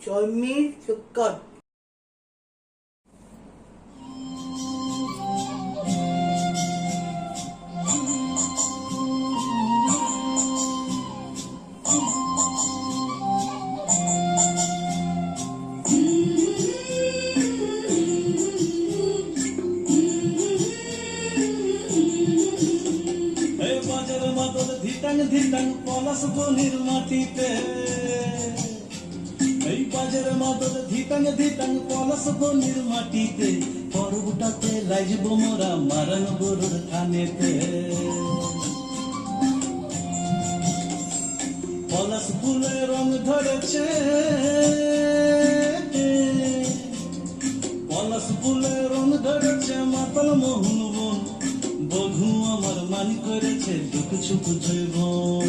চর্মির শুকর। বাজার মাদল ধিটাং ধিটাং পলাশ বনির মাটিতে, এই বাজার মাদল ধিটাং ধিটাং পলাশ বনির মাটিতে, পর্বটাতে লাইজব মোরা মারান গরুর থানেতে। পলাশ ফুলে রং ধরেছে, পলাশ ফুলে রং ধরেছে মাতাল মোহন বন, বধু আমার মান করেছে দুঃখ সুখ জৈবন।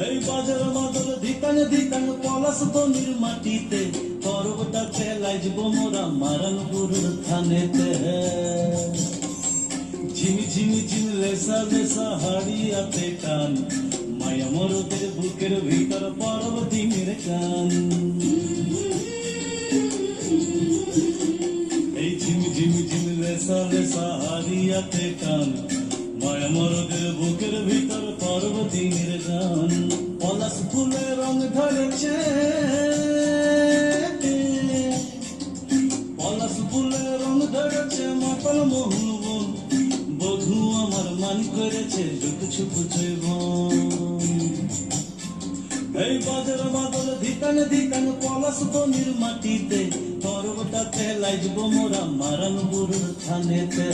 এই বাজার মাদল ধিতাং ধিতাং পলাশ বনির মাটিতে, পর্বটাতে লাইজব মোরা মারান গরুর থানেতে। ঝিমি ঝিমি ঝিমি লেসা লেসা হাড়িয়াতে টান, মায়া মরদের বুকের ভিতর পরব ডিমের কান। এই ঝিমি ঝিমি ঝিমি লেসা লেসা হাড়িয়াতে টান, মায়া মরদের বুকের ভিতর পরব ডিমের গান। পলাশ ফুলে রং ধরেছে, পলাশ ফুলে রং ধরেছে মাতাল মোহন বন, বধু আমার মান করেছে দুঃখ সুখ জৈবন। এই বাজার মাদল ধিতাং ধিতাং পলাশ বনির মাটিতে, পর্বটাতে লাইজব মোরা মারান গরুর থানেতে।